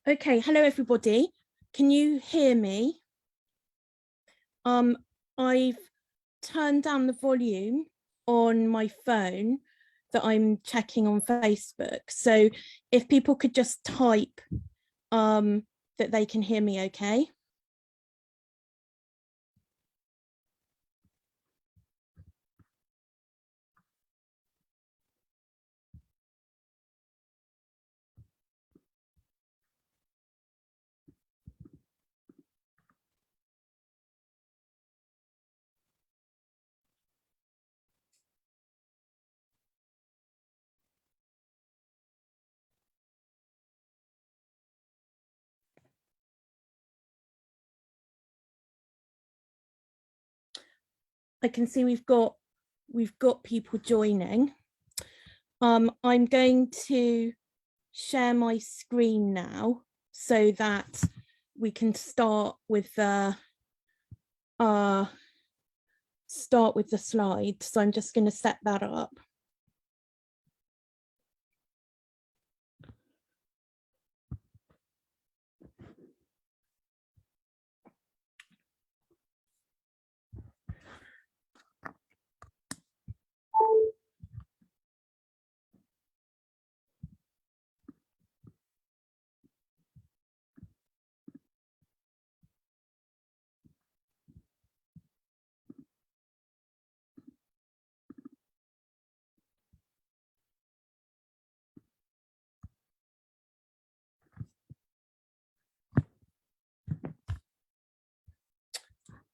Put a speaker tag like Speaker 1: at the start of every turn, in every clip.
Speaker 1: Okay, hello everybody. Can you hear me? I've turned down the volume on my phone that I'm checking on Facebook. So if people could just type that they can hear me okay. I can see we've got people joining. I'm going to share my screen now so that we can start with the slide. So I'm just going to set that up.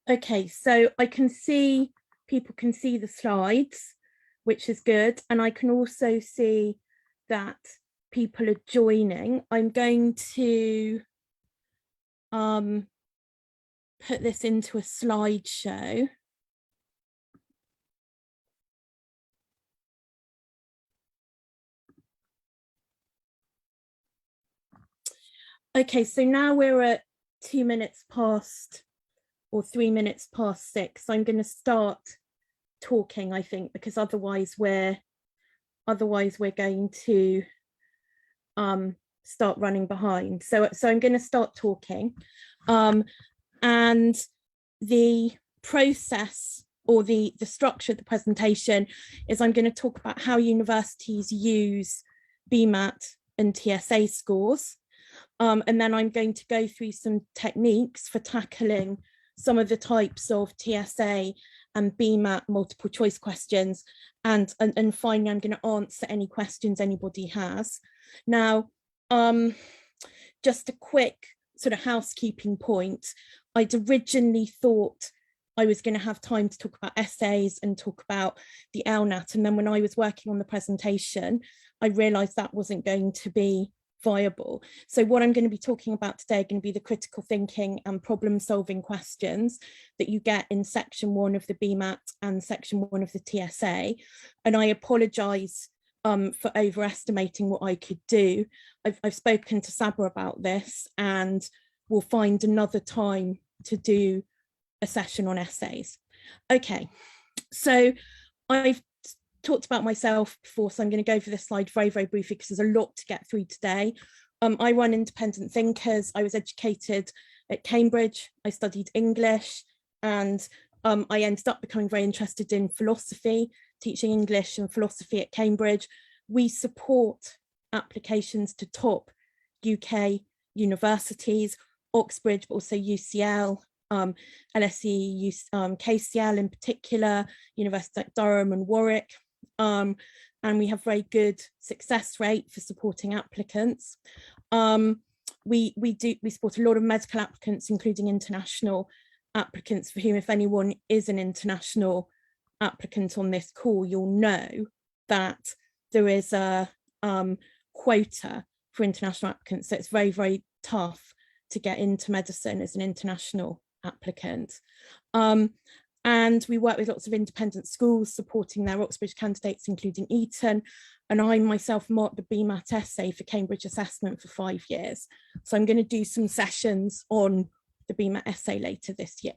Speaker 1: Okay, so I can see people can see the slides, which is good. And I can also see that people are joining. I'm going to put this into a slideshow. Okay, so now we're at 2 minutes past or 3 minutes past 6. So I'm going to start talking, I think, because otherwise we're going to start running behind. So I'm going to start talking, and the process or the structure of the presentation is I'm going to talk about how universities use Bmat and TSA scores, and then I'm going to go through some techniques for tackling some of the types of TSA and Bmat multiple choice questions, and finally I'm going to answer any questions anybody has. Now, just a quick sort of housekeeping point. I'd originally thought I was going to have time to talk about essays and talk about the LNAT, and then when I was working on the presentation, I realised that wasn't going to be viable. So what I'm going to be talking about today are going to be the critical thinking and problem solving questions that you get in section 1 of the Bmat and section 1 of the TSA. And I apologise for overestimating what I could do. I've spoken to Sabra about this, and we'll find another time to do a session on essays. Okay, so I've talked about myself before, so I'm going to go for this slide very, very briefly because there's a lot to get through today. I run Independent Thinkers. I was educated at Cambridge. I studied English, and I ended up becoming very interested in philosophy, teaching English and philosophy at Cambridge. We support applications to top UK universities, Oxbridge, but also UCL, LSE, KCL in particular, University of Durham and Warwick. And we have very good success rate for supporting applicants. We support a lot of medical applicants, including international applicants, for whom, if anyone is an international applicant on this call, you'll know that there is a quota for international applicants. So it's very, very tough to get into medicine as an international applicant. And we work with lots of independent schools supporting their Oxbridge candidates, including Eton. And I myself marked the Bmat essay for Cambridge Assessment for 5 years. So I'm going to do some sessions on the Bmat essay later this year.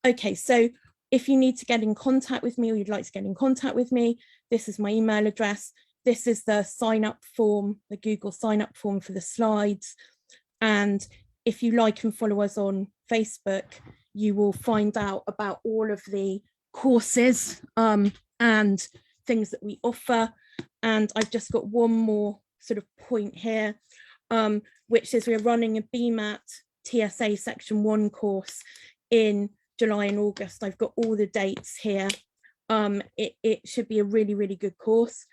Speaker 1: Okay, so if you need to get in contact with me, or you'd like to get in contact with me, this is my email address. This is the sign up form, the Google sign up form for the slides. And if you like and follow us on Facebook, you will find out about all of the courses and things that we offer. And I've just got one more sort of point here, which is we're running a Bmat TSA Section 1 course in July and August. I've got all the dates here. It should be a really, really good course.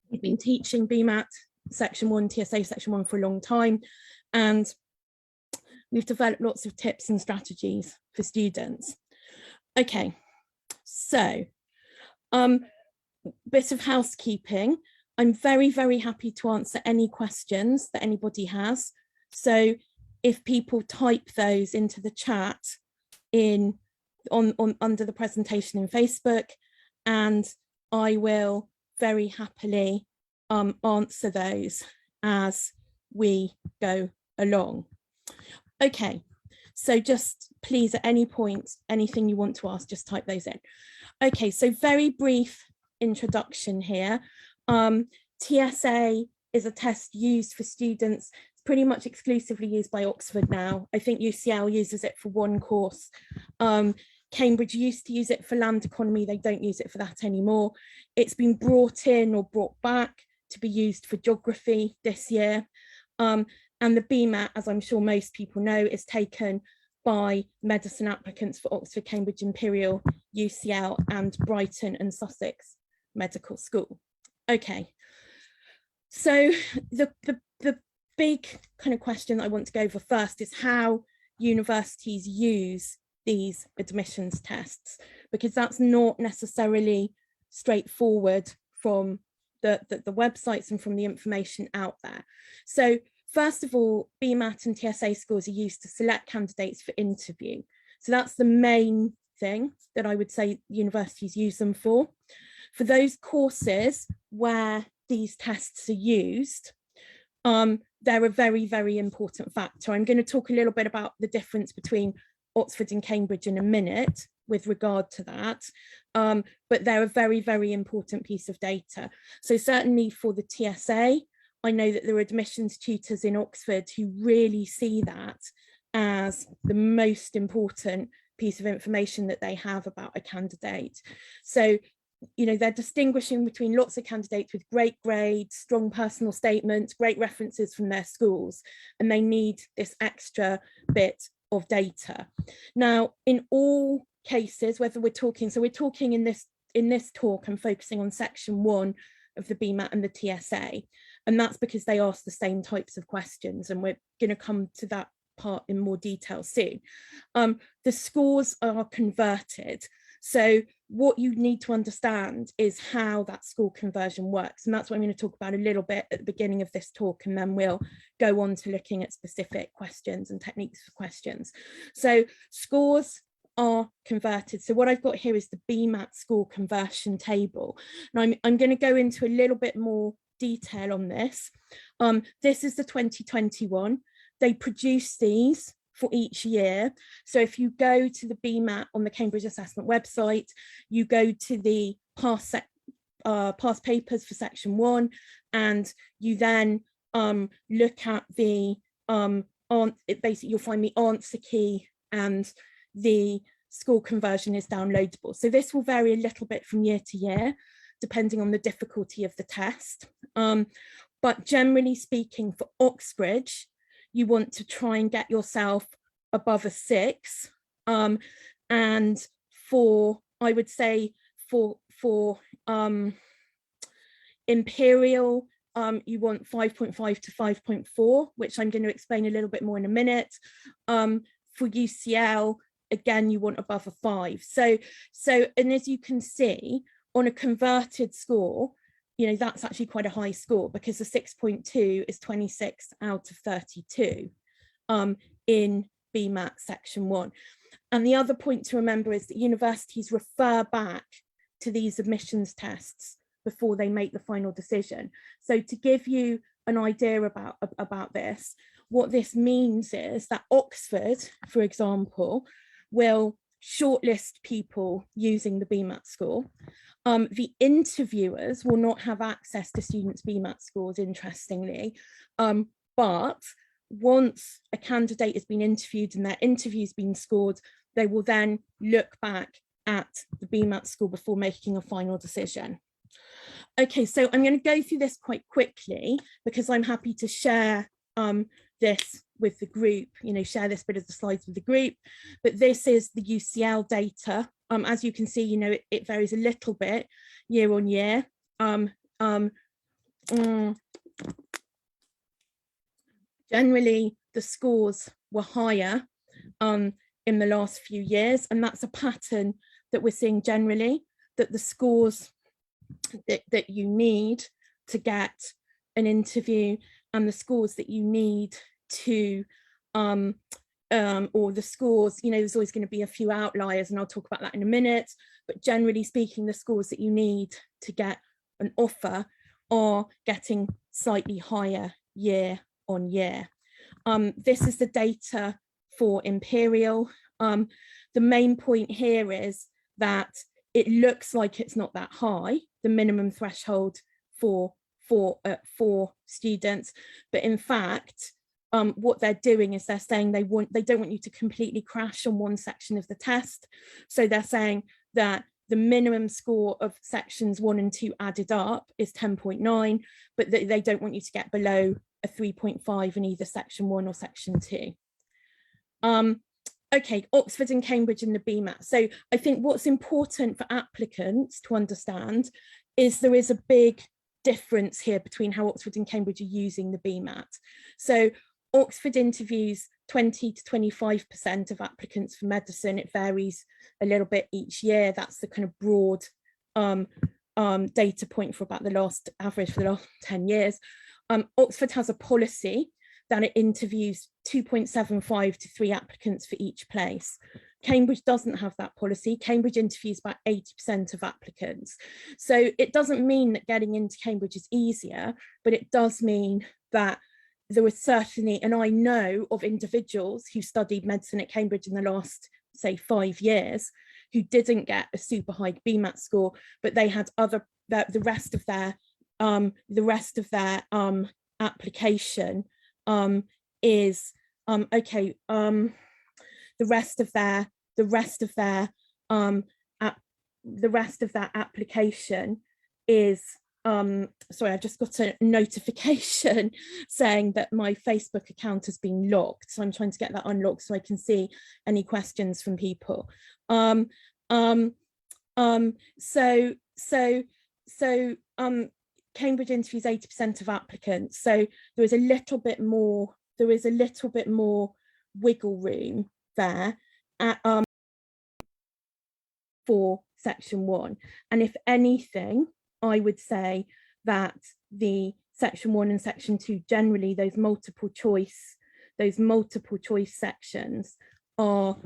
Speaker 1: We've been teaching Bmat Section 1, TSA Section 1 for a long time, and we've developed lots of tips and strategies for students. Okay, so bit of housekeeping. I'm very, very happy to answer any questions that anybody has. So if people type those into the chat under the presentation in Facebook, and I will very happily answer those as we go along. Okay, so just please at any point, anything you want to ask, just type those in. Okay, so very brief introduction here. TSA is a test used for students. It's pretty much exclusively used by Oxford now. I think UCL uses it for one course. Cambridge used to use it for land economy. They don't use it for that anymore. It's been brought in or brought back to be used for geography this year. And the Bmat, as I'm sure most people know, is taken by medicine applicants for Oxford, Cambridge, Imperial, UCL, and Brighton and Sussex Medical School. Okay, so the big kind of question that I want to go over first is how universities use these admissions tests, because that's not necessarily straightforward from the websites and from the information out there. So first of all, Bmat and TSA scores are used to select candidates for interview. So that's the main thing that I would say universities use them for. For those courses where these tests are used, they're a very, very important factor. I'm going to talk a little bit about the difference between Oxford and Cambridge in a minute with regard to that, but they're a very, very important piece of data. So certainly for the TSA, I know that there are admissions tutors in Oxford who really see that as the most important piece of information that they have about a candidate. So, you know, they're distinguishing between lots of candidates with great grades, strong personal statements, great references from their schools, and they need this extra bit of data. Now, in all cases, whether we're talking, so we're talking in this talk, I'm focusing on Section 1 of the Bmat and the TSA, and that's because they ask the same types of questions, and we're going to come to that part in more detail soon. The scores are converted. So what you need to understand is how that score conversion works. And that's what I'm going to talk about a little bit at the beginning of this talk, and then we'll go on to looking at specific questions and techniques for questions. So scores are converted. So what I've got here is the Bmat score conversion table. And I'm going to go into a little bit more detail on this. This is the 2021. They produce these for each year. So if you go to the Bmat on the Cambridge Assessment website, you go to the past papers for Section 1, and you then look at the basically you'll find the answer key, and the score conversion is downloadable. So this will vary a little bit from year to year, depending on the difficulty of the test. But generally speaking, for Oxbridge, you want to try and get yourself above a 6. And for, I would say, for Imperial, you want 5.5 to 5.4, which I'm going to explain a little bit more in a minute. For UCL, again, you want above a 5. So, and as you can see, on a converted score, you know, that's actually quite a high score, because the 6.2 is 26 out of 32 in Bmat Section 1. And the other point to remember is that universities refer back to these admissions tests before they make the final decision. So to give you an idea about this, what this means is that Oxford, for example, will shortlist people using the Bmat score. The interviewers will not have access to students' Bmat scores, interestingly, but once a candidate has been interviewed and their interview's been scored, they will then look back at the Bmat score before making a final decision. Okay, so I'm going to go through this quite quickly because I'm happy to share this with the group, share this bit of the slides with the group, but this is the UCL data. As you can see, it varies a little bit year on year. Generally, the scores were higher in the last few years, and that's a pattern that we're seeing generally, that the scores that you need to get an interview and the scores that you need to or the scores, there's always going to be a few outliers, and I'll talk about that in a minute, but generally speaking, the scores that you need to get an offer are getting slightly higher year on year. This is the data for Imperial. The main point here is that it looks like it's not that high, the minimum threshold for students, but in fact, what they're doing is they're saying they don't want you to completely crash on one section of the test. So they're saying that the minimum score of sections 1 and 2 added up is 10.9, but they don't want you to get below a 3.5 in either section 1 or section 2. Okay, Oxford and Cambridge and the Bmat. So I think what's important for applicants to understand is there is a big difference here between how Oxford and Cambridge are using the Bmat. So Oxford interviews 20 to 25% of applicants for medicine. It varies a little bit each year. That's the kind of broad data point for about the last average for the last 10 years. Oxford has a policy that it interviews 2.75 to 3 applicants for each place. Cambridge doesn't have that policy. Cambridge interviews about 80% of applicants. So it doesn't mean that getting into Cambridge is easier, but it does mean that there was certainly, and I know of individuals who studied medicine at Cambridge in the last, say, 5 years, who didn't get a super high Bmat score, but they had the rest of their application is okay. The rest of that application is sorry, I just got a notification saying that my Facebook account has been locked, so I'm trying to get that unlocked so I can see any questions from people. Cambridge interviews 80% of applicants, so there is a little bit more wiggle room there for section 1. And if anything, I would say that the section 1 and section 2, generally those multiple choice sections are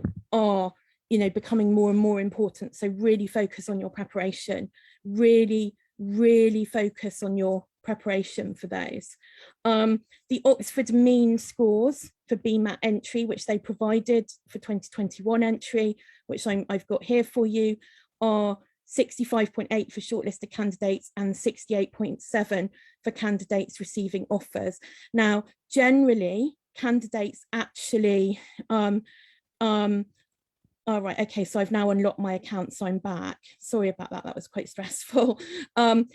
Speaker 1: becoming more and more important. So really focus on your preparation, really focus on your preparation for those. The Oxford mean scores for Bmat entry, which they provided for 2021 entry, which I've got here for you, are 65.8 for shortlisted candidates and 68.7 for candidates receiving offers. Now, generally, candidates actually, all right, okay, so I've now unlocked my account, so I'm back. Sorry about that, that was quite stressful. So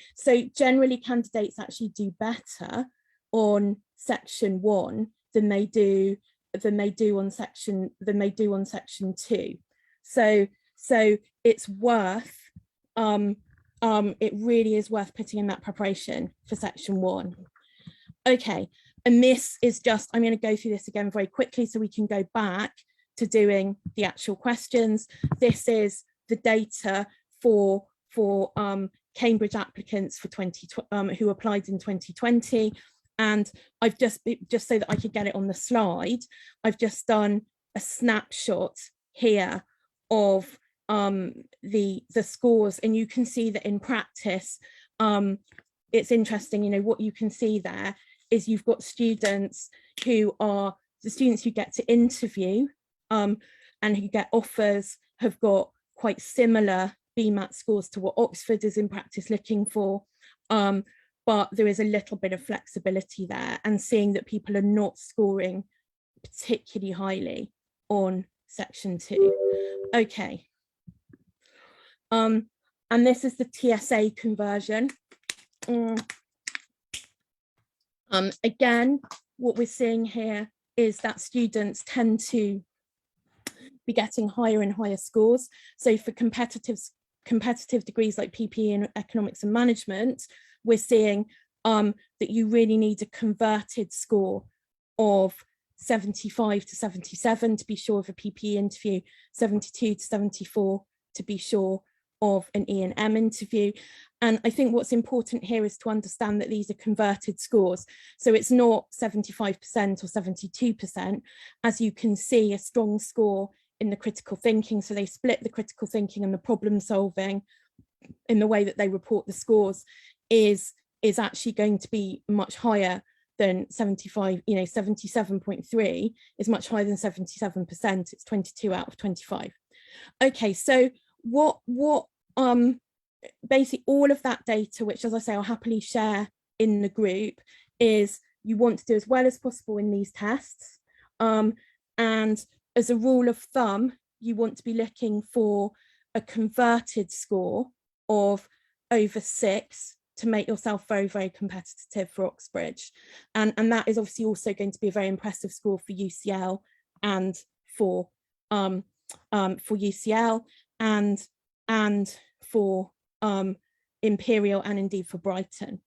Speaker 1: generally, candidates actually do better on section 1 than they do on section 2. So it's worth, it really is worth putting in that preparation for section 1. Okay, and this is just, I'm going to go through this again very quickly so we can go back to doing the actual questions. This is the data for Cambridge applicants for who applied in 2020, and I've just so that I could get it on the slide, I've just done a snapshot here of the scores, and you can see that in practice, it's interesting. What you can see there is you've got students who are the students who get to interview and who get offers have got quite similar Bmat scores to what Oxford is in practice looking for, but there is a little bit of flexibility there, and seeing that people are not scoring particularly highly on section 2. Okay. And this is the TSA conversion. Again, what we're seeing here is that students tend to be getting higher and higher scores. So for competitive degrees like PPE and economics and management, we're seeing that you really need a converted score of 75 to 77 to be sure of a PPE interview, 72 to 74 to be sure of an E&M interview. And I think what's important here is to understand that these are converted scores. So it's not 75% or 72%. As you can see, a strong score in the critical thinking. So they split the critical thinking and the problem solving in the way that they report the scores is actually going to be much higher than 75, 77.3 is much higher than 77%. It's 22 out of 25. Okay, so what basically all of that data, which, as I say, I'll happily share in the group, is you want to do as well as possible in these tests. And as a rule of thumb, you want to be looking for a converted score of over 6 to make yourself very, very competitive for Oxbridge. And that is obviously also going to be a very impressive score for UCL and for UCL and for Imperial, and indeed for Brighton.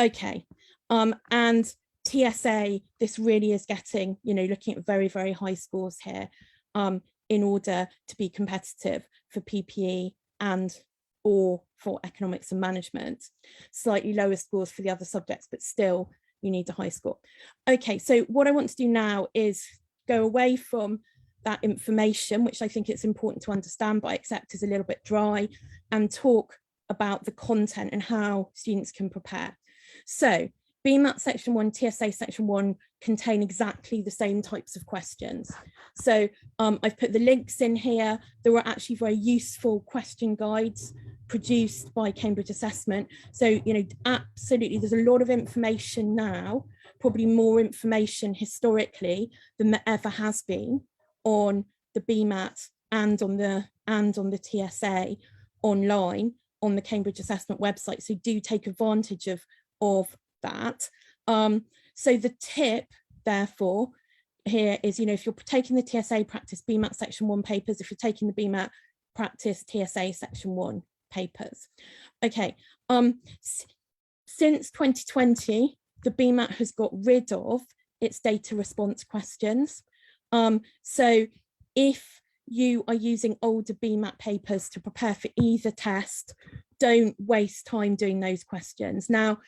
Speaker 1: Okay, and TSA, this really is getting, looking at very, very high scores here in order to be competitive for PPE and or for economics and management. Slightly lower scores for the other subjects, but still you need a high score. Okay, so what I want to do now is go away from that information, which I think it's important to understand, but I accept is a little bit dry, and talk about the content and how students can prepare. So Bmat section 1, TSA section 1 contain exactly the same types of questions. So I've put the links in here. There were actually very useful question guides produced by Cambridge Assessment. So, absolutely, there's a lot of information now, probably more information historically than there ever has been on the Bmat and on the TSA online on the Cambridge Assessment website. So do take advantage of that. So the tip, therefore, here is, if you're taking the TSA practice Bmat section 1 papers, if you're taking the Bmat practice TSA section 1 papers. Okay, since 2020, the Bmat has got rid of its data response questions. So if you are using older Bmat papers to prepare for either test, don't waste time doing those questions. Now,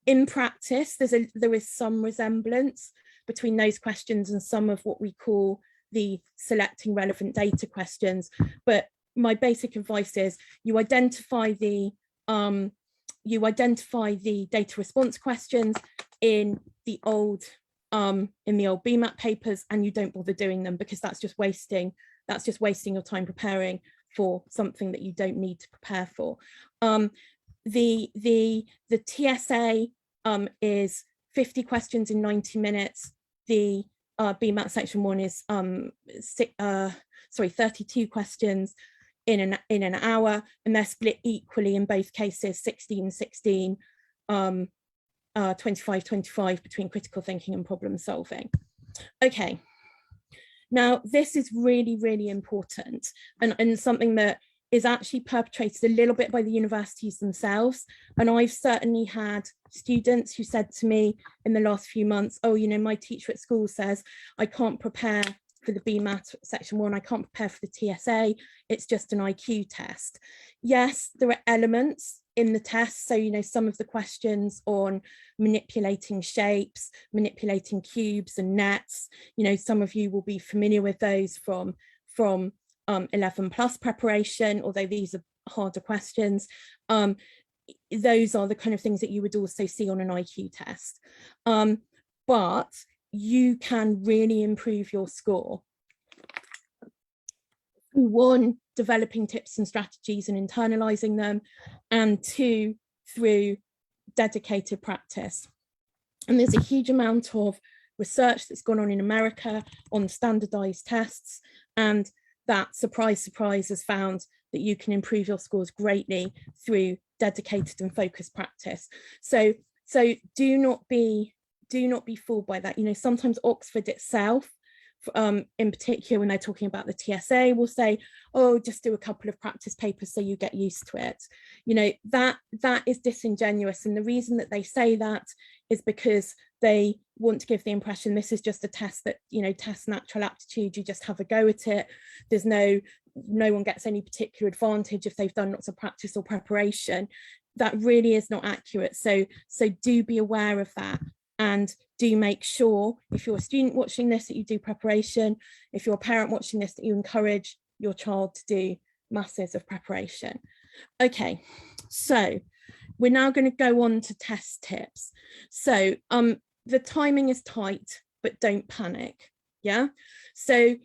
Speaker 1: in practice, there is some resemblance between those questions and some of what we call the selecting relevant data questions. But my basic advice is you identify the data response questions in the old Bmat papers, and you don't bother doing them, because that's just wasting your time preparing for something that you don't need to prepare for. The TSA is 50 questions in 90 minutes. The Bmat section 1 is 32 questions in an hour, and they're split equally in both cases, 16-16, 25-25 between critical thinking and problem solving. Okay, now this is really, really important, and something that is actually perpetrated a little bit by the universities themselves. And I've certainly had students who said to me in the last few months, oh, my teacher at school says I can't prepare for the Bmat section 1, I can't prepare for the TSA, it's just an IQ test. Yes, there are elements in the test. So, some of the questions on manipulating shapes, manipulating cubes and nets, some of you will be familiar with those from 11 plus preparation, although these are harder questions. Those are the kind of things that you would also see on an IQ test. But you can really improve your score 1, developing tips and strategies and internalizing them, and 2, through dedicated practice. And there's a huge amount of research that's gone on in America on standardized tests, and that, surprise, surprise, has found that you can improve your scores greatly through dedicated and focused practice. So do not be fooled by that. You know, sometimes Oxford itself, in particular when they're talking about the TSA, will say, oh, just do a couple of practice papers so you get used to it. You know, that is disingenuous, and the reason that they say that is because they want to give the impression this is just a test that, you know, tests natural aptitude, you just have a go at it, there's no one gets any particular advantage if they've done lots of practice or preparation. That really is not accurate. So do be aware of that, and do make sure, if you're a student watching this, that you do preparation. If you're a parent watching this, that you encourage your child to do masses of preparation. Okay, so we're now going to go on to test tips. So the timing is tight, but don't panic. Yeah. So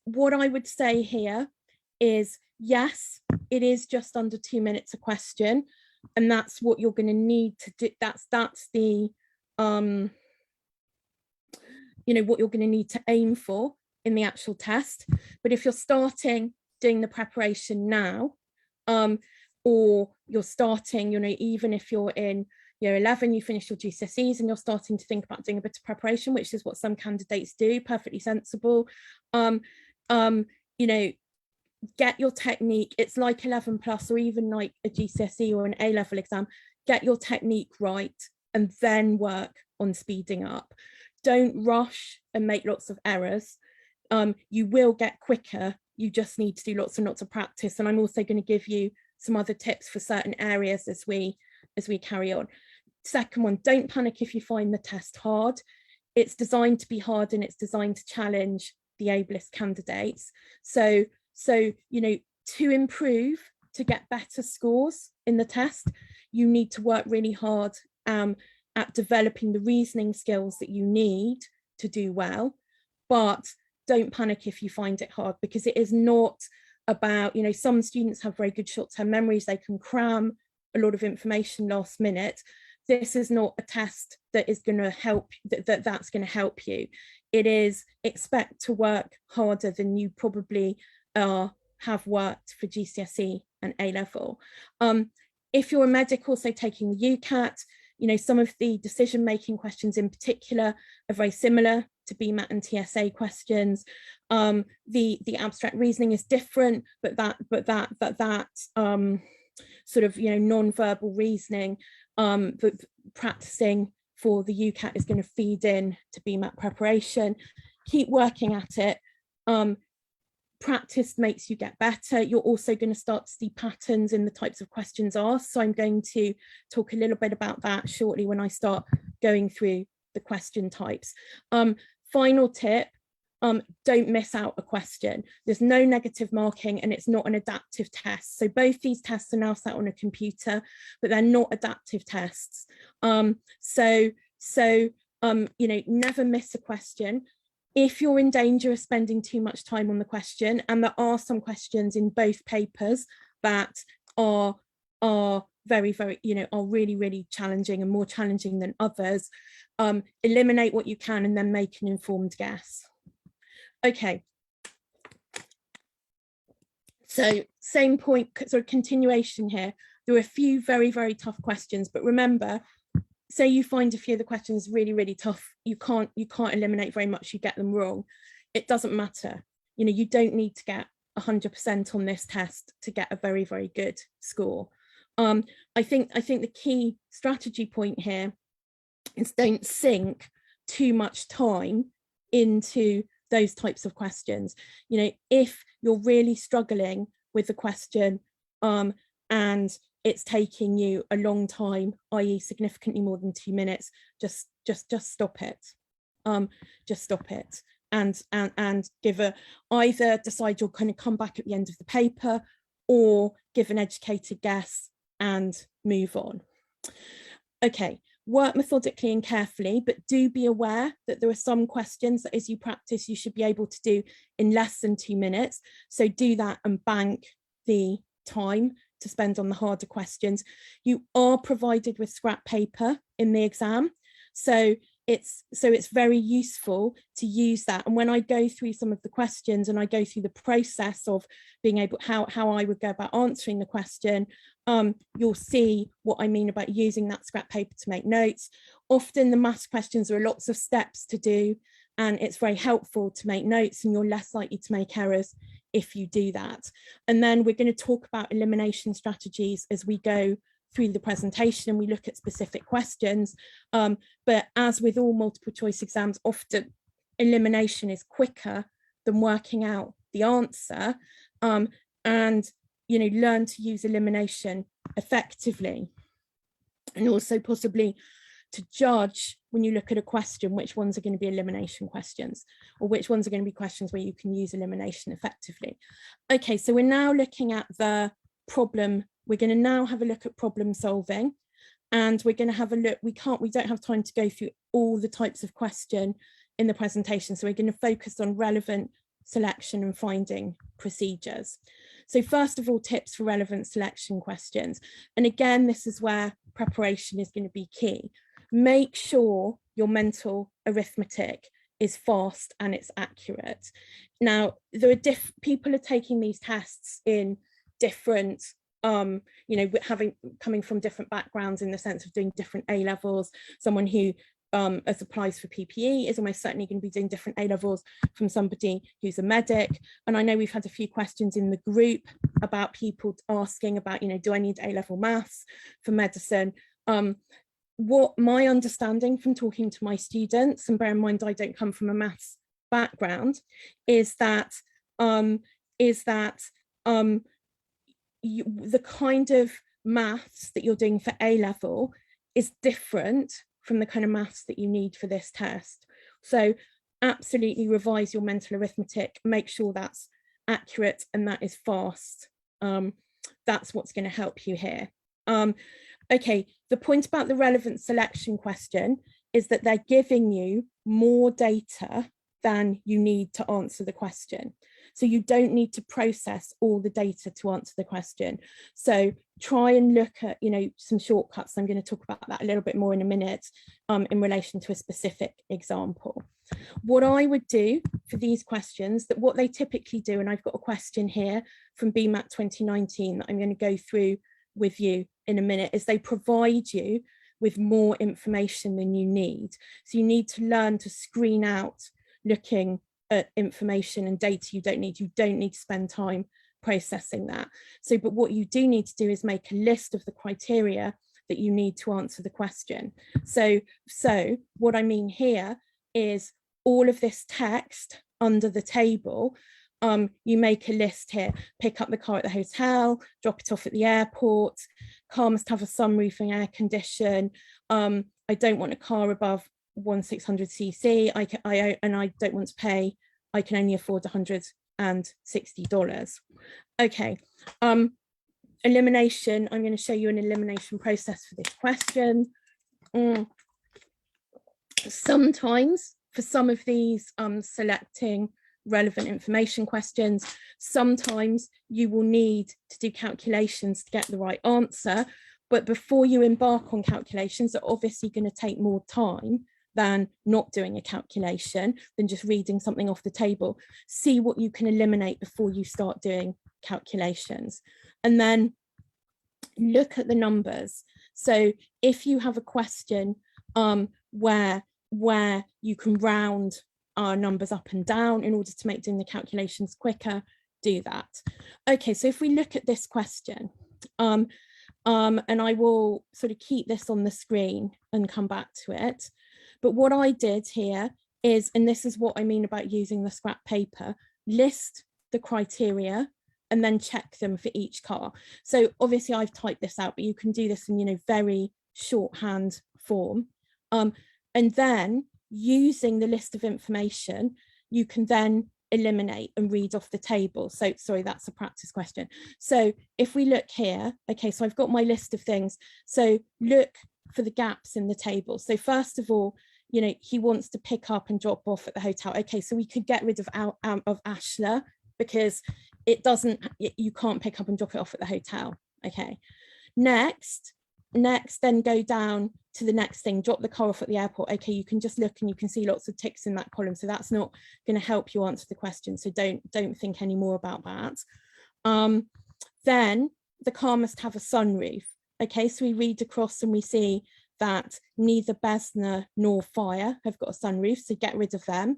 Speaker 1: what I would say here is, yes, it is just under 2 minutes a question, and that's what you're going to need to do. That's the you know, what you're going to need to aim for in the actual test. But if you're starting doing the preparation now, or you're starting, you know, even if you're in year 11, you finish your GCSEs and you're starting to think about doing a bit of preparation, which is what some candidates do, perfectly sensible. You know, get your technique. It's like 11 plus, or even like a GCSE or an A-level exam. Get your technique right and then work on speeding up. Don't rush and make lots of errors. You will get quicker. You just need to do lots and lots of practice. And I'm also going to give you some other tips for certain areas as we carry on. Second one, don't panic if you find the test hard. It's designed to be hard, and it's designed to challenge the ableist candidates. So you know, to improve, to get better scores in the test, you need to work really hard at developing the reasoning skills that you need to do well. But don't panic if you find it hard, because it is not about, you know, some students have very good short-term memories, they can cram a lot of information last minute. This is not a test that is going to help, that's going to help you. It is, expect to work harder than you probably have worked for GCSE and A-level. If you're a medic also taking the UCAT, you know, some of the decision-making questions in particular are very similar to Bmat and TSA questions. The abstract reasoning is different, but that sort of, you know, non-verbal reasoning, practicing for the UCAT is going to feed in to Bmat preparation. Keep working at it. Practice makes you get better. You're also going to start to see patterns in the types of questions asked. So I'm going to talk a little bit about that shortly when I start going through the question types. Final tip, don't miss out a question. There's no negative marking, and it's not an adaptive test. So both these tests are now set on a computer, but they're not adaptive tests. You know, never miss a question. If you're in danger of spending too much time on the question, and there are some questions in both papers that are very, very, you know, are really, really challenging and more challenging than others, eliminate what you can and then make an informed guess. Okay. So same point, sort of continuation here. There are a few very, very tough questions, but remember, say you find a few of the questions really, really tough, you can't eliminate very much, you get them wrong. It doesn't matter. You know, you don't need to get 100% on this test to get a very, very good score. I think the key strategy point here is don't sink too much time into those types of questions. You know, if you're really struggling with the question and it's taking you a long time, i.e. significantly more than 2 minutes, just stop it. Just stop it and give either decide you're going to come back at the end of the paper, or give an educated guess and move on. Okay, work methodically and carefully, but do be aware that there are some questions that as you practice, you should be able to do in less than 2 minutes. So do that and bank the time to spend on the harder questions. You are provided with scrap paper in the exam. So it's very useful to use that. And when I go through some of the questions and I go through the process of being able, how I would go about answering the question, you'll see what I mean about using that scrap paper to make notes. Often the maths questions, there are lots of steps to do, and it's very helpful to make notes, and you're less likely to make errors if you do that. And then we're going to talk about elimination strategies as we go through the presentation and we look at specific questions. But as with all multiple choice exams, often elimination is quicker than working out the answer. And learn to use elimination effectively, and also possibly to judge when you look at a question which ones are going to be elimination questions or which ones are going to be questions where you can use elimination effectively. Okay, so we're now looking at the problem. We're going to now have a look at problem solving, and we're going to have a look. We don't have time to go through all the types of question in the presentation, so we're going to focus on relevant selection and finding procedures. So first of all, tips for relevant selection questions. And again, this is where preparation is going to be key. Make sure your mental arithmetic is fast and it's accurate. Now, there are people are taking these tests in different, coming from different backgrounds in the sense of doing different A levels. Someone who as applies for PPE is almost certainly going to be doing different A levels from somebody who's a medic. And I know we've had a few questions in the group about people asking about, do I need A level maths for medicine? What my understanding from talking to my students, and bear in mind I don't come from a maths background, is that the kind of maths that you're doing for A level is different from the kind of maths that you need for this test. So absolutely revise your mental arithmetic, make sure that's accurate and that is fast. That's what's going to help you here. Okay, the point about the relevant selection question is that they're giving you more data than you need to answer the question. So you don't need to process all the data to answer the question. So try and look at, some shortcuts. I'm going to talk about that a little bit more in a minute in relation to a specific example. What I would do for these questions, that what they typically do, and I've got a question here from Bmat 2019 that I'm going to go through with you in a minute, is they provide you with more information than you need. So you need to learn to screen out looking at information and data you don't need. You don't need to spend time processing that. So, but what you do need to do is make a list of the criteria that you need to answer the question. So what I mean here is all of this text under the table, you make a list here: pick up the car at the hotel, drop it off at the airport, car must have a sunroof and air condition, I don't want a car above 1,600cc, and I don't want to pay, I can only afford $160. Okay, elimination, I'm going to show you an elimination process for this question. Sometimes for some of these selecting relevant information questions, sometimes you will need to do calculations to get the right answer, but before you embark on calculations that are obviously going to take more time than not doing a calculation, than just reading something off the table, see what you can eliminate before you start doing calculations. And then look at the numbers. So if you have a question where you can round numbers up and down in order to make doing the calculations quicker, do that. Okay, so if we look at this question, and I will sort of keep this on the screen and come back to it. But what I did here is, and this is what I mean about using the scrap paper, list the criteria and then check them for each car. So obviously I've typed this out, but you can do this in, very shorthand form. And then using the list of information, you can then eliminate and read off the table. So sorry, that's a practice question. So if we look here, okay, so I've got my list of things. So look for the gaps in the table. So first of all, you know, he wants to pick up and drop off at the hotel. Okay, so we could get rid of Ashler because it doesn't, you can't pick up and drop it off at the hotel. Okay, next, then go down to the next thing, drop the car off at the airport. Okay, you can just look and you can see lots of ticks in that column. So that's not going to help you answer the question. So don't think any more about that. Then the car must have a sunroof. Okay, so we read across and we see that neither Besner nor Fire have got a sunroof, so get rid of them.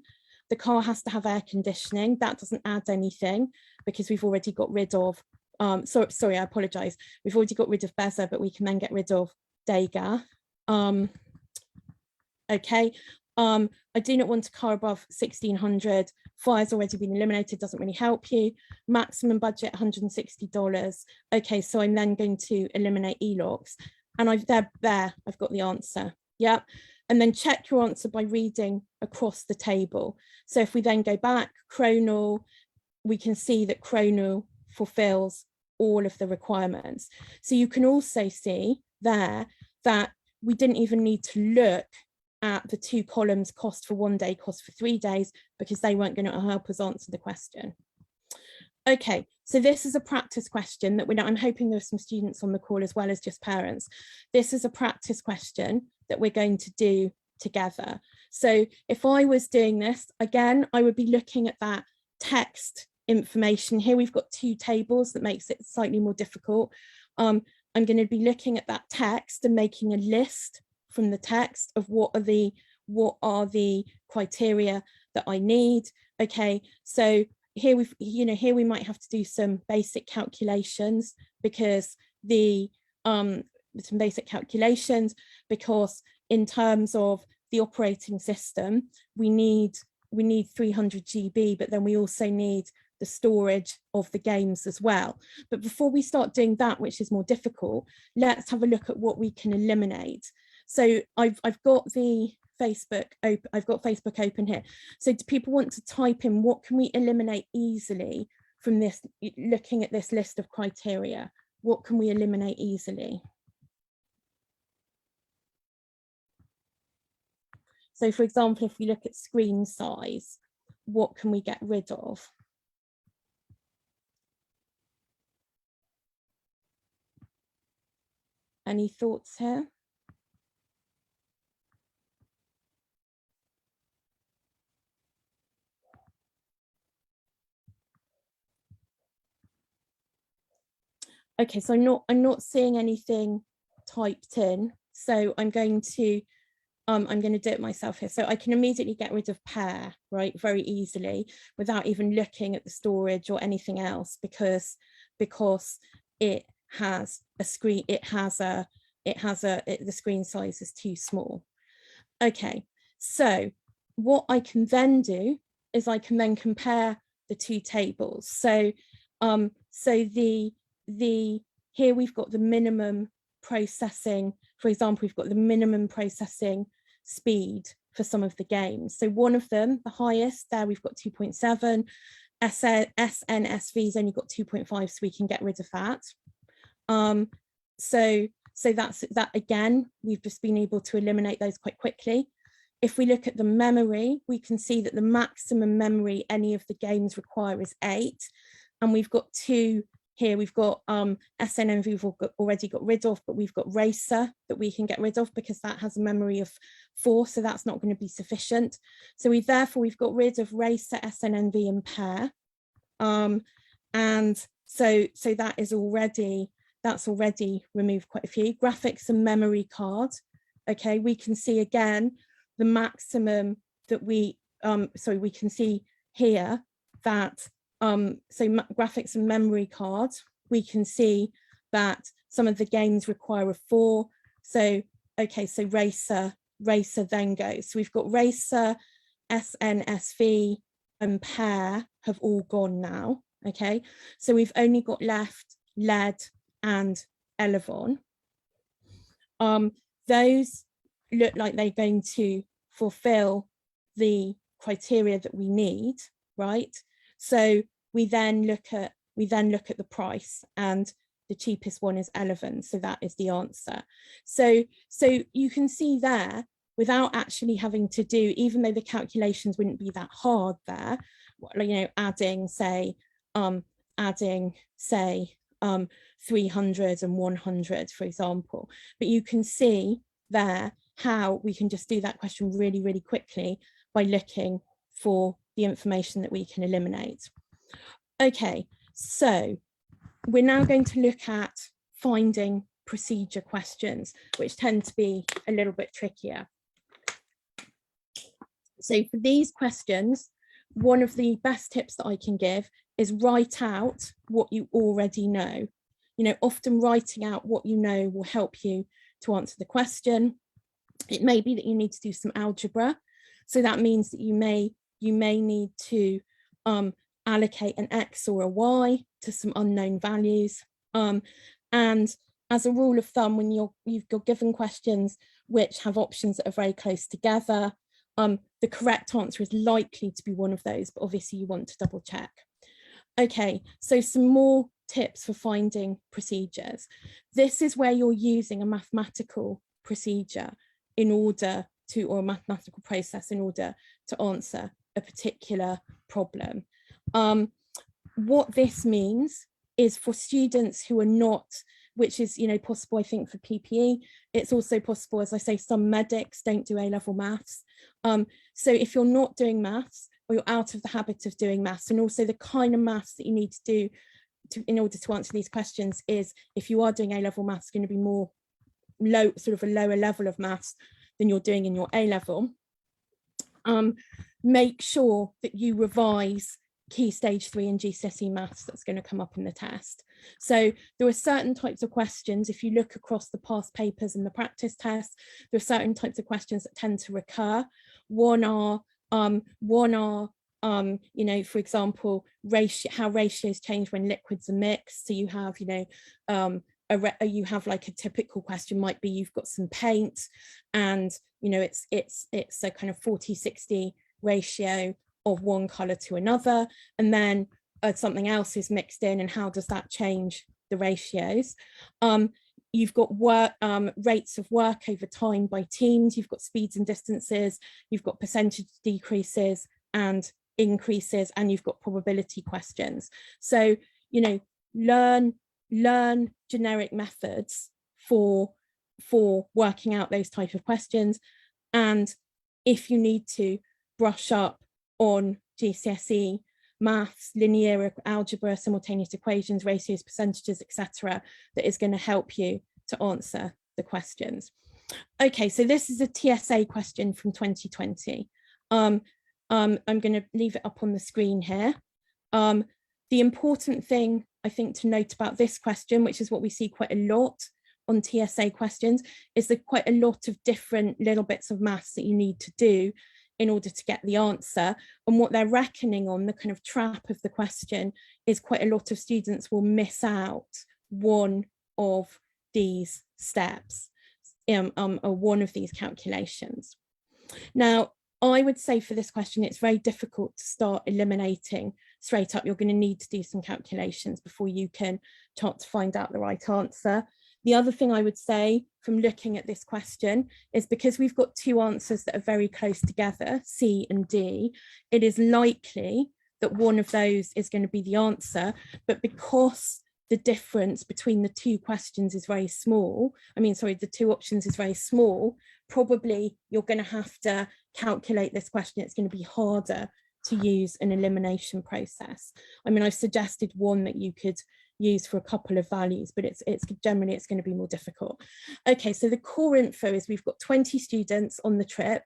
Speaker 1: The car has to have air conditioning. That doesn't add anything because we've already got rid of, sorry, I apologize. We've already got rid of Beza, but we can then get rid of Degas. Okay, I do not want a car above 1,600. Fire's already been eliminated, doesn't really help you. Maximum budget, $160. Okay, so I'm then going to eliminate ELOCs. And I've got the answer. Yeah. And then check your answer by reading across the table. So if we then go back, Chronal, we can see that Chronal fulfills all of the requirements. So you can also see there that we didn't even need to look at the two columns, cost for 1 day, cost for 3 days, because they weren't going to help us answer the question. Okay, so this is a practice question that I'm hoping there's some students on the call as well as just parents. This is a practice question that we're going to do together. So if I was doing this, again, I would be looking at that text information. Here we've got two tables that makes it slightly more difficult. I'm going to be looking at that text and making a list from the text of what are the criteria that I need. Okay, so here we might have to do some basic calculations because in terms of the operating system, we need 300 GB, but then we also need the storage of the games as well. But before we start doing that, which is more difficult, let's have a look at what we can eliminate. So I've got Facebook open here. So do people want to type in what can we eliminate easily from this, looking at this list of criteria? What can we eliminate easily? So for example, if we look at screen size, what can we get rid of? Any thoughts here? Okay, so I'm not seeing anything typed in, so I'm going to do it myself here. So I can immediately get rid of pair, right, very easily without even looking at the storage or anything else, because it has a screen, the screen size is too small. Okay, so what I can then do is I can then compare the two tables. So here we've got the minimum processing, for example, we've got the minimum processing speed for some of the games. So one of them, the highest, there we've got 2.7, SNSV's only got 2.5, so we can get rid of that. So that's that. Again, we've just been able to eliminate those quite quickly. If we look at the memory, we can see that the maximum memory any of the games require is 8, and we've got 2 here. We've got SNMV we've already got rid of, but we've got Racer that we can get rid of because that has a memory of 4, so that's not going to be sufficient. So we've got rid of Racer, SNMV and pair, and so that's already removed quite a few. Graphics and memory card. Okay, we can see again the maximum that we can see here that graphics and memory card, we can see that some of the games require a 4. So okay, so Racer then goes. So we've got Racer, SNSV and pair have all gone now. Okay, so we've only got left LED and Elevon. Those look like they're going to fulfill the criteria that we need, right? So we then look at the price, and the cheapest one is 11, so that is the answer. So you can see there, without actually having to do, even though the calculations wouldn't be that hard there, you know, adding say 300 and 100, for example, but you can see there how we can just do that question really, really quickly by looking for the information that we can eliminate. Okay, so we're now going to look at finding procedure questions, which tend to be a little bit trickier. So for these questions, one of the best tips that I can give is write out what you already know. You know, often writing out what you know will help you to answer the question. It may be that you need to do some algebra. So that means that you may need to allocate an X or a Y to some unknown values. And as a rule of thumb, when you've got given questions which have options that are very close together, the correct answer is likely to be one of those, but obviously you want to double check. Okay, so some more tips for finding procedures. This is where you're using a mathematical procedure in order to, or a mathematical process in order to answer a particular problem. What this means is for students who are not, which is, you know, possible, I think, for PPE, it's also possible, as I say, some medics don't do A-level maths. So if you're not doing maths, or you're out of the habit of doing maths, and also the kind of maths that you need to do in order to answer these questions is, if you are doing A-level maths, going to be more low, sort of a lower level of maths than you're doing in your A-level. Make sure that you revise Key Stage 3 and GCSE maths that's going to come up in the test. So there are certain types of questions, if you look across the past papers and the practice tests, there are certain types of questions that tend to recur. One are, you know, for example, how ratios change when liquids are mixed. So you have, you know, you have like a typical question might be, you've got some paint and, you know, it's a kind of 40-60 ratio of one color to another, and then something else is mixed in, and how does that change the ratios? You've got work, rates of work over time by teams, you've got speeds and distances, you've got percentage decreases and increases, and you've got probability questions. So, you know, learn generic methods for working out those type of questions, and if you need to, brush up on GCSE maths, linear algebra, simultaneous equations, ratios, percentages, etc., that is going to help you to answer the questions. Okay, so this is a TSA question from 2020. I'm going to leave it up on the screen here. The important thing, I think, to note about this question, which is what we see quite a lot on TSA questions, is there quite a lot of different little bits of maths that you need to do in order to get the answer. And what they're reckoning on, the kind of trap of the question, is quite a lot of students will miss out one of these steps, or one of these calculations. Now, I would say for this question, it's very difficult to start eliminating straight up. You're going to need to do some calculations before you can start to find out the right answer. The other thing I would say from looking at this question is, because we've got two answers that are very close together, C and D, it is likely that one of those is going to be the answer, but because the difference between the two questions is very small, the two options is very small, probably you're going to have to calculate this question. It's going to be harder to use an elimination process. I mean, I've suggested one that you could use for a couple of values, but it's generally it's going to be more difficult. Okay, so the core info is we've got 20 students on the trip.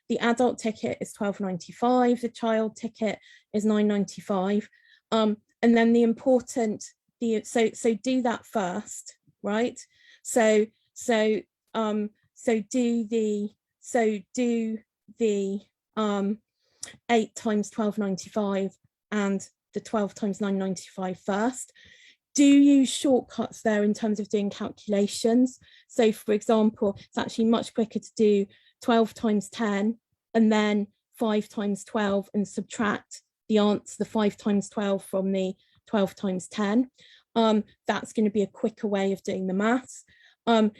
Speaker 1: The adult ticket is £12.95, the child ticket is £9.95, and then the important, so do that first, right? So do the 8 times £12.95 and the 12 times £9.95 first. Do use shortcuts there in terms of doing calculations. So for example, it's actually much quicker to do 12 times 10 and then 5 times 12 and subtract the answer, the 5 times 12 from the 12 times 10. that's going to be a quicker way of doing the maths.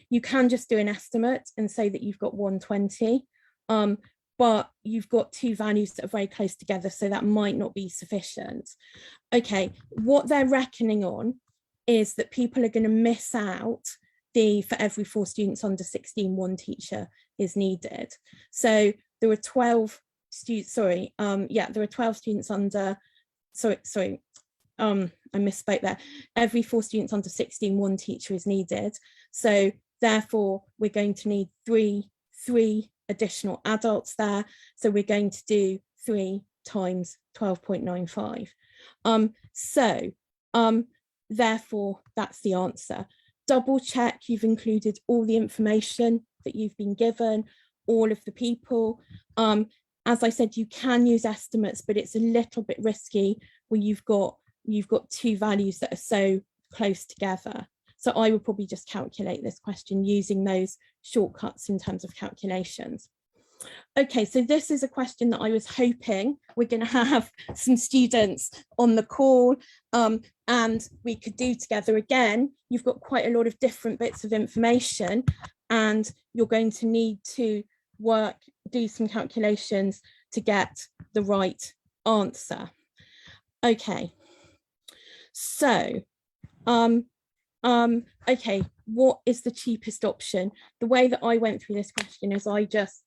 Speaker 1: You can just do an estimate and say that you've got 120, but you've got two values that are very close together, so that might not be sufficient. Okay, what they're reckoning on is that people are going to miss out for every 4 students under 16, 1 teacher is needed. So there are 12 students, there are 12 students under, I misspoke there. Every 4 students under 16, 1 teacher is needed. So therefore, we're going to need three additional adults there. So we're going to do 3 times 12.95. Therefore, that's the answer. Double check you've included all the information that you've been given, all of the people. As I said, you can use estimates, but it's a little bit risky when you've got 2 values that are so close together. So I would probably just calculate this question using those shortcuts in terms of calculations. Okay, so this is a question that I was hoping we're going to have some students on the call and we could do together. Again, you've got quite a lot of different bits of information and you're going to need to do some calculations to get the right answer. Okay, so okay, what is the cheapest option? The way that I went through this question is I just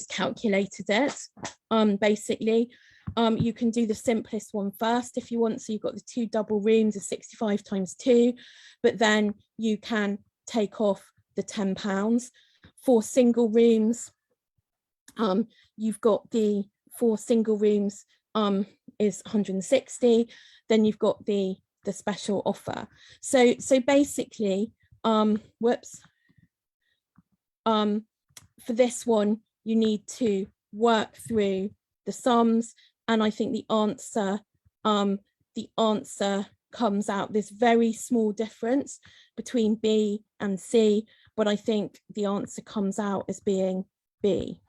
Speaker 1: calculated it. Basically, you can do the simplest one first if you want. So you've got the 2 double rooms of 65 times 2, but then you can take off the £10. For single rooms, you've got the 4 single rooms is 160. Then you've got the special offer. So basically, for this one, you need to work through the sums, and I think the answer comes out this very small difference between B and C, but I think the answer comes out as being B.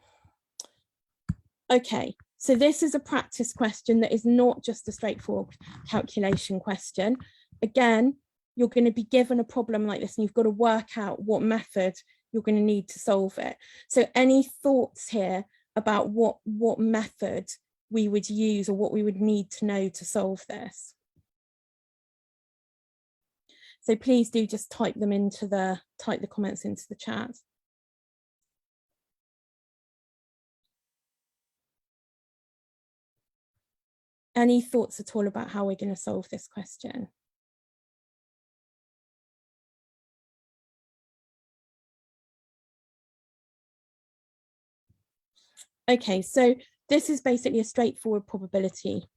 Speaker 1: Okay, so this is a practice question that is not just a straightforward calculation question. Again, you're going to be given a problem like this and you've got to work out what method you're going to need to solve it. So any thoughts here about what method we would use or what we would need to know to solve this? So please do just type the comments into the chat. Any thoughts at all about how we're going to solve this question? Okay, so this is basically a straightforward probability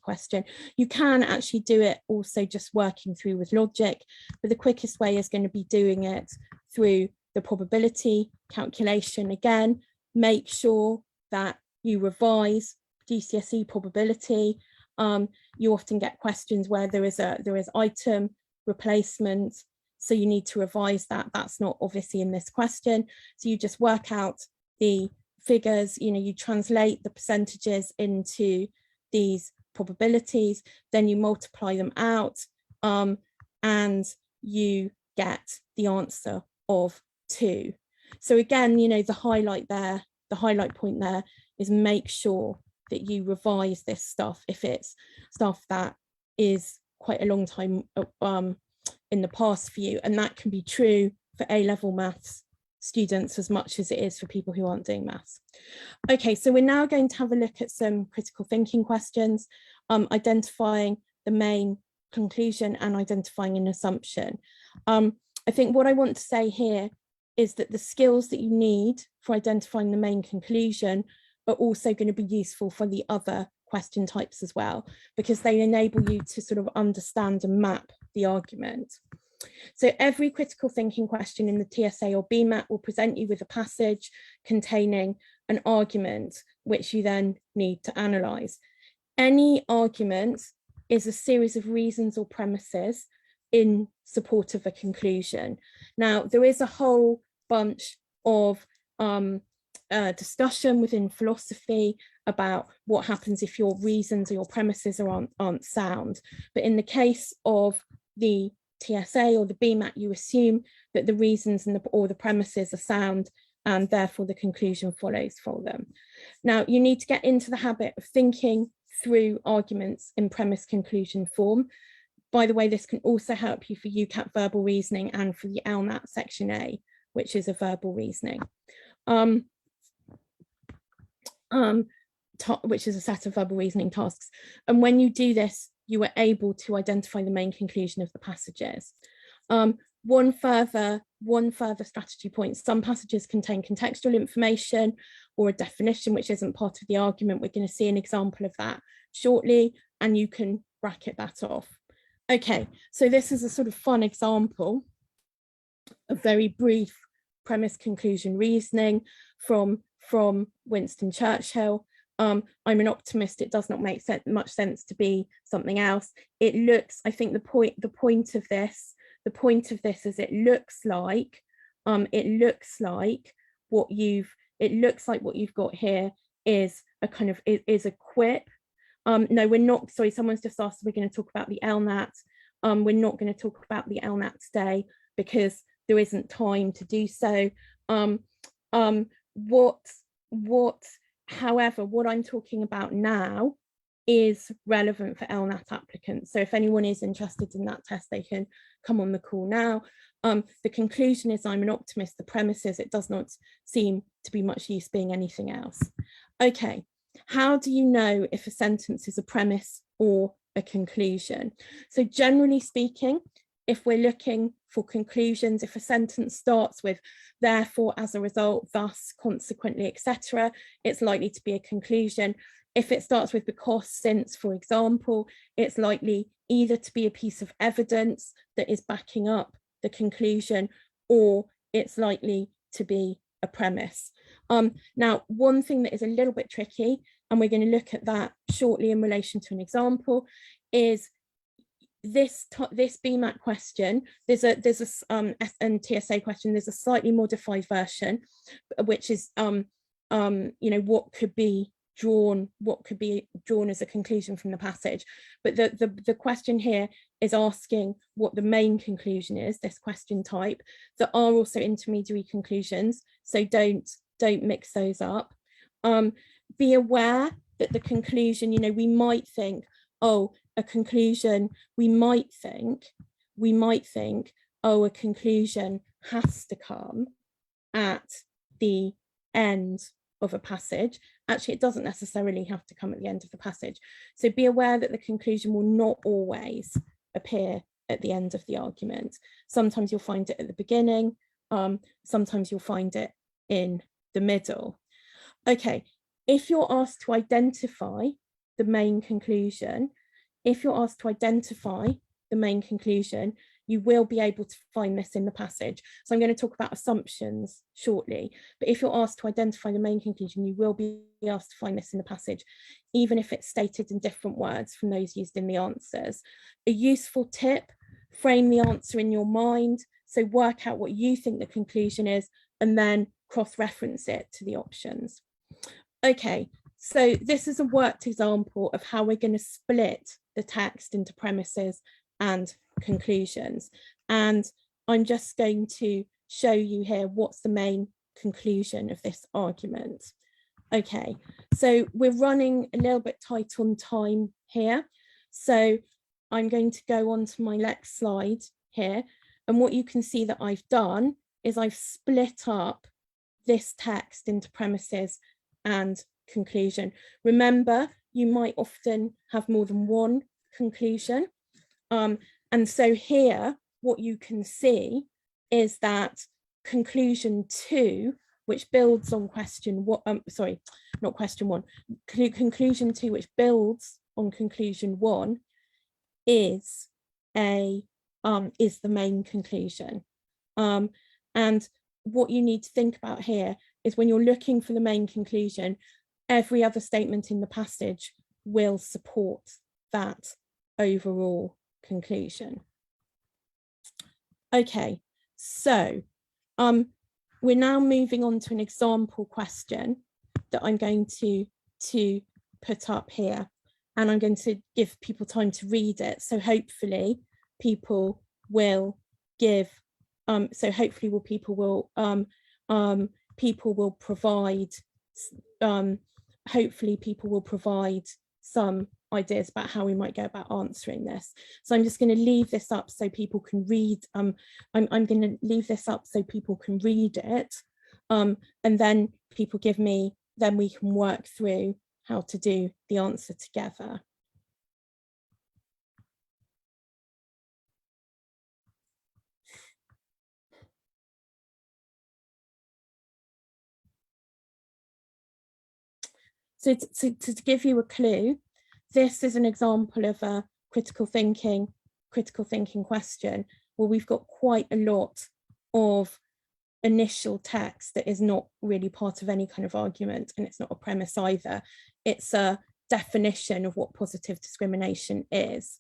Speaker 1: question. You can actually do it also just working through with logic, but the quickest way is going to be doing it through the probability calculation. Again, make sure that you revise GCSE probability. You often get questions where there is item replacement, so you need to revise that. That's not obviously in this question. So you just work out the figures, you translate the percentages into these probabilities, then you multiply them out, and you get the answer of 2. So again, the highlight point there is make sure that you revise this stuff if it's stuff that is quite a long time in the past for you, and that can be true for A-level maths students as much as it is for people who aren't doing maths. Okay, so we're now going to have a look at some critical thinking questions, identifying the main conclusion and identifying an assumption. I think what I want to say here is that the skills that you need for identifying the main conclusion are also going to be useful for the other question types as well, because they enable you to sort of understand and map the argument. So every critical thinking question in the TSA or Bmat will present you with a passage containing an argument, which you then need to analyse. Any argument is a series of reasons or premises in support of a conclusion. Now, there is a whole bunch of discussion within philosophy about what happens if your reasons or your premises aren't sound. But in the case of the TSA or the Bmat, you assume that the reasons and or the premises are sound, and therefore the conclusion follows for them. Now, you need to get into the habit of thinking through arguments in premise conclusion form. By the way, this can also help you for UCAT verbal reasoning and for the LNAT section A, which is a verbal reasoning, which is a set of verbal reasoning tasks. And when you do this, you are able to identify the main conclusion of the passages. One further strategy point: some passages contain contextual information or a definition which isn't part of the argument. We're going to see an example of that shortly, and you can bracket that off. Okay, so this is a sort of fun example, a very brief premise conclusion reasoning from Winston Churchill. I'm an optimist. It does not make much sense to be something else. It looks, I think the point of this is it looks like what you've got here is a kind of is a quip. No, we're not. Sorry, someone's just asked if we're going to talk about the LNAT. We're not going to talk about the LNAT today because there isn't time to do so. However, what I'm talking about now is relevant for LNAT applicants. So if anyone is interested in that test, they can come on the call now. The conclusion is I'm an optimist. The premise is it does not seem to be much use being anything else. Okay, how do you know if a sentence is a premise or a conclusion? So generally speaking, if we're looking for conclusions, if a sentence starts with therefore, as a result, thus, consequently, etc., it's likely to be a conclusion. If it starts with because, since, for example, it's likely either to be a piece of evidence that is backing up the conclusion, or it's likely to be a premise. Now, one thing that is a little bit tricky, and we're going to look at that shortly in relation to an example, is this Bmat question. There's a TSA question. There's a slightly modified version, which is what could be drawn as a conclusion from the passage. But the question here is asking what the main conclusion is, this question type. There are also intermediary conclusions, so don't mix those up. Be aware that the conclusion, we might think, oh, a conclusion, we might think, oh, a conclusion has to come at the end of a passage. Actually, it doesn't necessarily have to come at the end of the passage. So be aware that the conclusion will not always appear at the end of the argument. Sometimes you'll find it at the beginning, sometimes you'll find it in the middle. Okay, if you're asked to identify the main conclusion, you will be able to find this in the passage. So I'm going to talk about assumptions shortly, but if you're asked to identify the main conclusion, you will be asked to find this in the passage, even if it's stated in different words from those used in the answers. A useful tip: frame the answer in your mind. So work out what you think the conclusion is and then cross-reference it to the options. Okay, so this is a worked example of how we're going to split the text into premises and conclusions. And I'm just going to show you here what's the main conclusion of this argument. Okay, so we're running a little bit tight on time here. So I'm going to go on to my next slide here. And what you can see that I've done is I've split up this text into premises and conclusion. Remember, you might often have more than one conclusion. And so here, what you can see is that conclusion 2, which builds on question one, conclusion 2, which builds on conclusion 1, is the main conclusion. And what you need to think about here is when you're looking for the main conclusion, every other statement in the passage will support that overall conclusion. Okay, so we're now moving on to an example question that I'm going to to put up here, and I'm going to give people time to read it. So hopefully people will give, people will provide, hopefully people will provide some ideas about how we might go about answering this. So I'm just going to leave this up so people can read. I'm going to leave this up so people can read it, and then people give me, then we can work through how to do the answer together. So to give you a clue, this is an example of a critical thinking question where we've got quite a lot of initial text that is not really part of any kind of argument, and it's not a premise either. It's a definition of what positive discrimination is.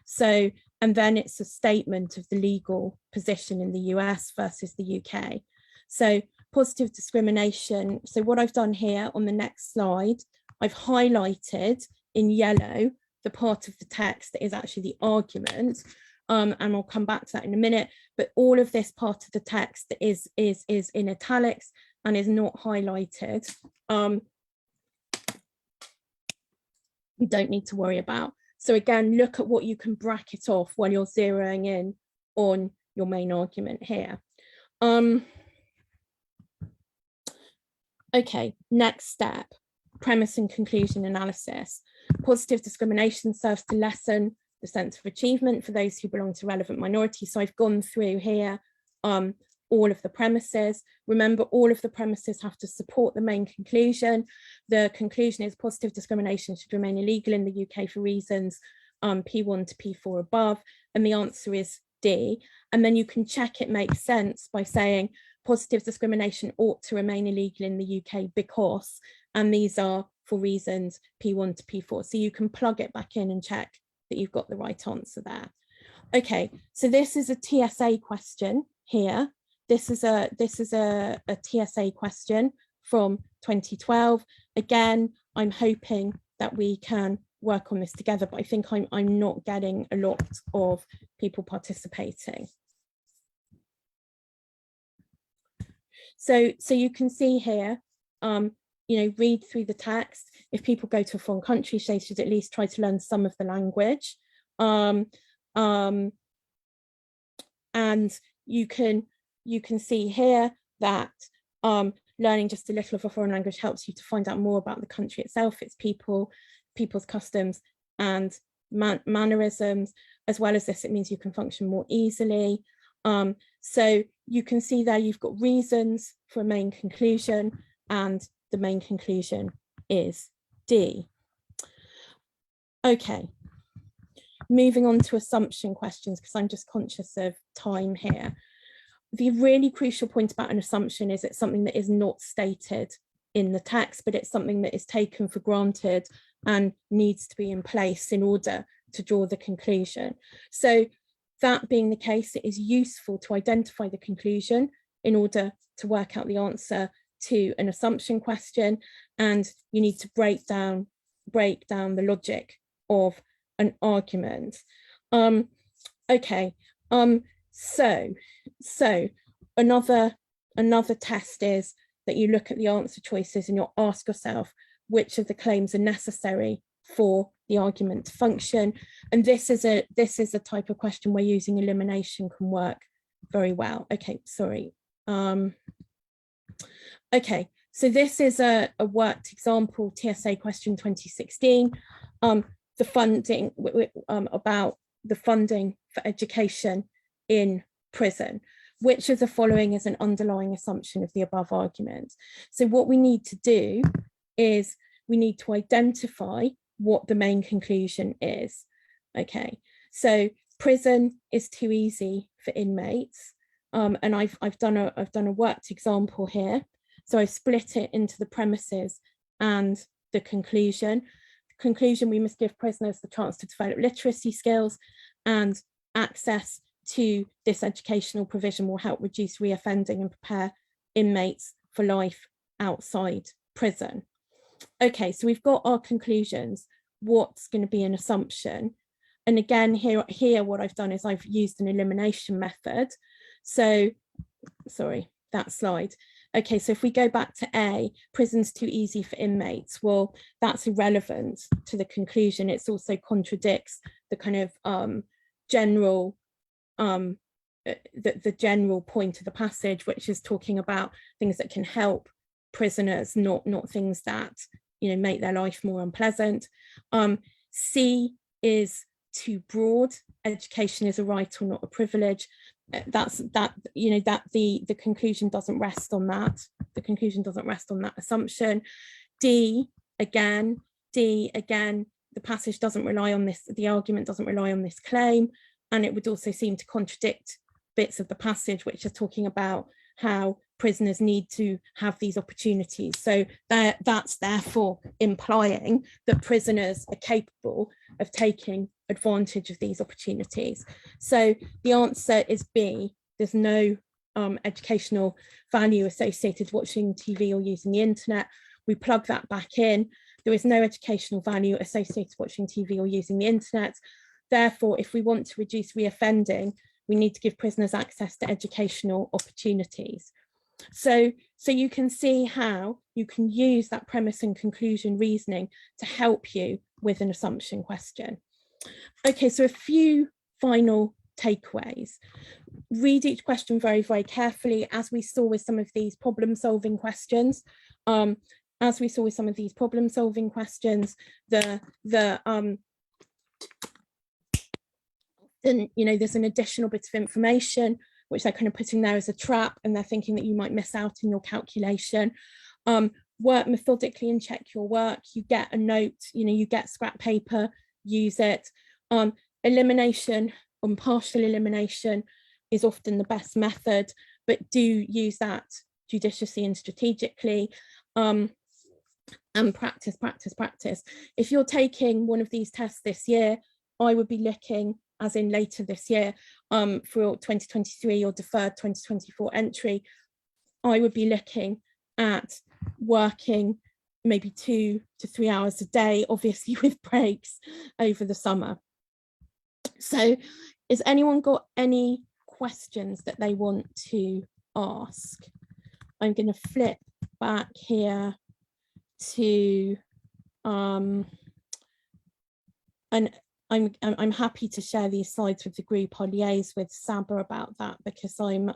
Speaker 1: So, and then it's a statement of the legal position in the US versus the UK. So positive discrimination. So what I've done here on the next slide, I've highlighted in yellow the part of the text that is actually the argument, and I'll come back to that in a minute, but all of this part of the text that is in italics and is not highlighted, you don't need to worry about. So again, look at what you can bracket off while you're zeroing in on your main argument here. Okay, next step, premise and conclusion analysis. Positive discrimination serves to lessen the sense of achievement for those who belong to relevant minorities. So I've gone through here all of the premises. Remember, all of the premises have to support the main conclusion. The conclusion is positive discrimination should remain illegal in the UK for reasons P1 to P4 above, and the answer is D. And then you can check it makes sense by saying positive discrimination ought to remain illegal in the UK because, and these are for reasons P1 to P4. So you can plug it back in and check that you've got the right answer there. Okay, so this is a TSA question here. This is a TSA question from 2012. Again, I'm hoping that we can work on this together, but I think I'm not getting a lot of people participating. So you can see here, read through the text. If people go to a foreign country, they should at least try to learn some of the language. And you can see here that learning just a little of a foreign language helps you to find out more about the country itself, its people, people's customs and mannerisms. As well as this, it means you can function more easily. So you can see there you've got reasons for a main conclusion, and the main conclusion is D. Okay, moving on to assumption questions, because I'm just conscious of time here. The really crucial point about an assumption is it's something that is not stated in the text, but it's something that is taken for granted and needs to be in place in order to draw the conclusion. So that being the case, it is useful to identify the conclusion in order to work out the answer to an assumption question, and you need to break down the logic of an argument. Okay, so another test is that you look at the answer choices and you'll ask yourself which of the claims are necessary for the argument to function. And this is a type of question where using elimination can work very well. Okay, sorry. Okay, so this is a worked example, TSA question 2016, the funding, about the funding for education in prison. Which of the following is an underlying assumption of the above argument? So what we need to do is we need to identify what the main conclusion is. Okay, so prison is too easy for inmates, and I've done a worked example here. So I split it into the premises and the conclusion. The conclusion: we must give prisoners the chance to develop literacy skills, and access to this educational provision will help reduce reoffending and prepare inmates for life outside prison. Okay, so we've got our conclusions. What's going to be an assumption? And again, here what I've done is I've used an elimination method. So, sorry, that slide. Okay, so if we go back to A, prison's too easy for inmates. Well, that's irrelevant to the conclusion. It also contradicts the kind of general the general point of the passage, which is talking about things that can help prisoners, not things that, you know, make their life more unpleasant. C is too broad. Education is a right or not a privilege. That's you know, that the conclusion doesn't rest on that. The conclusion doesn't rest on that assumption. D again, the passage doesn't rely on this, the argument doesn't rely on this claim, and it would also seem to contradict bits of the passage which are talking about how prisoners need to have these opportunities. So that's therefore implying that prisoners are capable of taking advantage of these opportunities. So the answer is B. There's no educational value associated with watching TV or using the internet. We plug that back in. There is no educational value associated with watching TV or using the internet. Therefore, if we want to reduce reoffending, we need to give prisoners access to educational opportunities. So you can see how you can use that premise and conclusion reasoning to help you with an assumption question. Okay, so a few final takeaways. Read each question very, very carefully, as we saw with some of these problem-solving questions. And you know, there's an additional bit of information which they're kind of putting there as a trap, and they're thinking that you might miss out in your calculation. Work methodically and check your work. You get a note, you know, you get scrap paper, use it. Elimination on partial elimination is often the best method, but do use that judiciously and strategically. And practice. If you're taking one of these tests this year, I would be looking, as in later this year, for 2023 or deferred 2024 entry, I would be looking at working maybe 2 to 3 hours a day, obviously with breaks over the summer. So has anyone got any questions that they want to ask? I'm going to flip back here to and I'm happy to share these slides with the group. I'll liaise with Saba about that, because I'm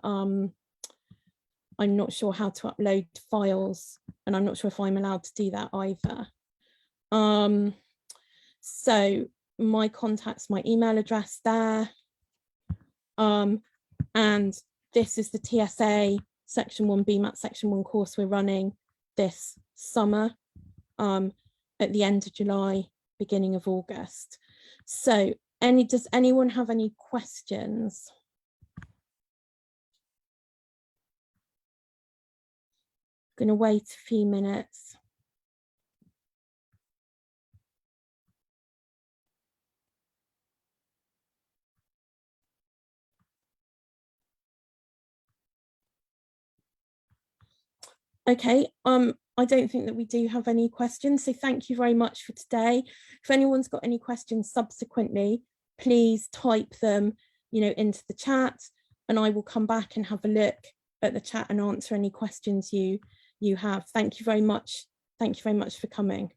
Speaker 1: not sure how to upload files, and I'm not sure if I'm allowed to do that either. So my contacts, my email address there, and this is the TSA Section 1 Bmat Section 1 course we're running this summer, at the end of July, beginning of August. So does anyone have any questions? I'm going to wait a few minutes. Okay, I don't think that we do have any questions, so thank you very much for today. If anyone's got any questions subsequently, please type them, you know, into the chat, and I will come back and have a look at the chat and answer any questions you have. Thank you very much. Thank you very much for coming.